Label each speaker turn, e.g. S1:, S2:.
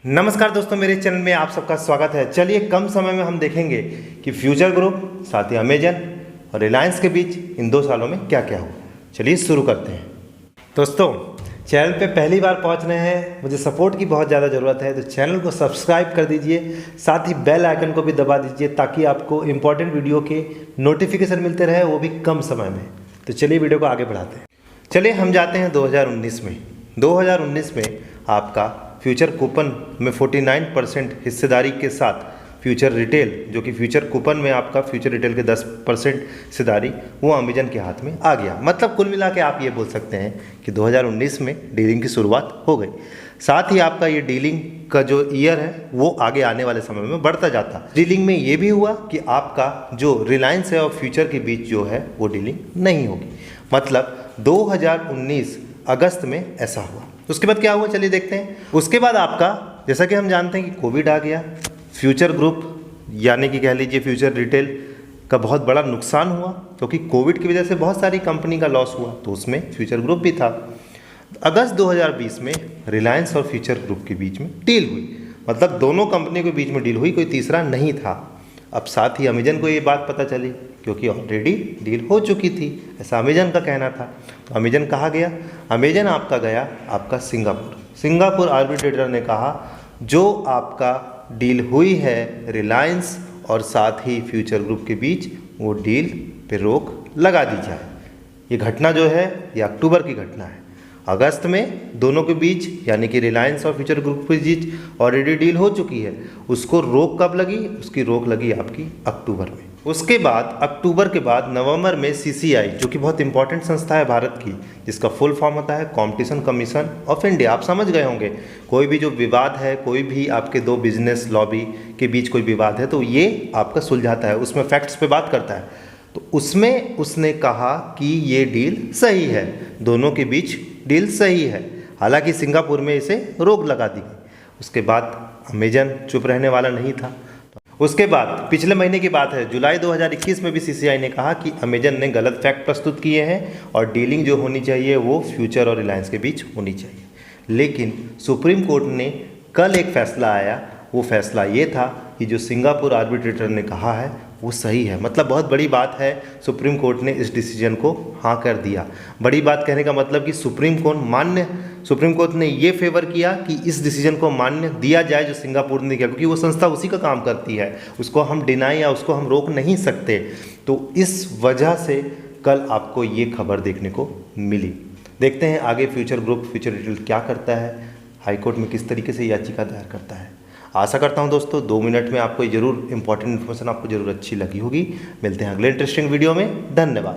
S1: नमस्कार दोस्तों, मेरे चैनल में आप सबका स्वागत है। चलिए कम समय में हम देखेंगे कि फ्यूचर ग्रुप साथ ही अमेजन और रिलायंस के बीच इन 2 सालों में क्या क्या हुआ। चलिए शुरू करते हैं। दोस्तों, चैनल पे पहली बार पहुंच रहे हैं, मुझे सपोर्ट की बहुत ज़्यादा ज़रूरत है, तो चैनल को सब्सक्राइब कर दीजिए, साथ ही बेल आइकन को भी दबा दीजिए ताकि आपको इंपॉर्टेंट वीडियो के नोटिफिकेशन मिलते रहे, वो भी कम समय में। तो चलिए वीडियो को आगे बढ़ाते हैं। चलिए हम जाते हैं 2019 में। 2019 में आपका फ्यूचर कूपन में 49% हिस्सेदारी के साथ फ्यूचर रिटेल, जो कि फ्यूचर कूपन में आपका फ्यूचर रिटेल के 10% हिस्सेदारी, वो अमेजन के हाथ में आ गया। मतलब कुल मिला के आप ये बोल सकते हैं कि 2019 में डीलिंग की शुरुआत हो गई। साथ ही आपका ये डीलिंग का जो ईयर है वो आगे आने वाले समय में बढ़ता जाता। डीलिंग में ये भी हुआ कि आपका जो रिलायंस है और फ्यूचर के बीच जो है वो डीलिंग नहीं होगी। मतलब 2019 अगस्त में ऐसा हुआ। उसके बाद क्या हुआ, चलिए देखते हैं। उसके बाद आपका, जैसा कि हम जानते हैं कि कोविड आ गया, फ्यूचर ग्रुप यानी कि कह लीजिए फ्यूचर रिटेल का बहुत बड़ा नुकसान हुआ, क्योंकि कोविड की वजह से बहुत सारी कंपनी का लॉस हुआ, तो उसमें फ्यूचर ग्रुप भी था। अगस्त 2020 में रिलायंस और फ्यूचर ग्रुप के बीच में डील हुई। मतलब दोनों कंपनियों के बीच में डील हुई, कोई तीसरा नहीं था। अब साथ ही अमेजन को ये बात पता चली, क्योंकि ऑलरेडी डील हो चुकी थी, ऐसा अमेजन का कहना था। तो अमेजन कहाँ गया? अमेजन आपका गया आपका सिंगापुर आर्बिट्रेटर ने कहा जो आपका डील हुई है रिलायंस और साथ ही फ्यूचर ग्रुप के बीच, वो डील पे रोक लगा दी जाए। ये घटना जो है ये अक्टूबर की घटना है। अगस्त में दोनों के बीच यानी कि रिलायंस और फ्यूचर ग्रुप के बीच ऑलरेडी डील हो चुकी है। उसको रोक कब लगी? उसकी रोक लगी आपकी अक्टूबर में। उसके बाद अक्टूबर के बाद नवंबर में सीसीआई, जो कि बहुत इंपॉर्टेंट संस्था है भारत की, जिसका फुल फॉर्म होता है कॉम्पिटिशन कमीशन ऑफ इंडिया। आप समझ गए होंगे, कोई भी जो विवाद है, कोई भी आपके 2 बिजनेस लॉबी के बीच कोई विवाद है तो ये आपका सुलझाता है, उसमें फैक्ट्स पे बात करता है। तो उसमें उसने कहा कि ये डील सही है, दोनों के बीच डील सही है। हालांकि सिंगापुर में इसे रोक लगा दी गई। उसके बाद अमेजन चुप रहने वाला नहीं था। उसके बाद पिछले महीने की बात है, जुलाई 2021 में भी सीसीआई ने कहा कि अमेजन ने गलत फैक्ट प्रस्तुत किए हैं और डीलिंग जो होनी चाहिए वो फ्यूचर और रिलायंस के बीच होनी चाहिए। लेकिन सुप्रीम कोर्ट ने कल एक फैसला आया, वो फैसला ये था कि जो सिंगापुर आर्बिट्रेटर ने कहा है वो सही है। मतलब बहुत बड़ी बात है, सुप्रीम कोर्ट ने इस डिसीजन को हाँ कर दिया। बड़ी बात कहने का मतलब कि सुप्रीम कोर्ट ने ये फेवर किया कि इस डिसीजन को मान्य दिया जाए जो सिंगापुर ने किया, क्योंकि वो संस्था उसी का काम करती है, उसको हम डिनाई या उसको हम रोक नहीं सकते। तो इस वजह से कल आपको ये खबर देखने को मिली। देखते हैं आगे फ्यूचर ग्रुप फ्यूचर रिटेल क्या करता है, हाईकोर्ट में किस तरीके से याचिका दायर करता है। आशा करता हूं दोस्तों 2 मिनट में आपको जरूर इंपॉर्टेंट इन्फॉर्मेशन आपको जरूर अच्छी लगी होगी। मिलते हैं अगले इंटरेस्टिंग वीडियो में। धन्यवाद।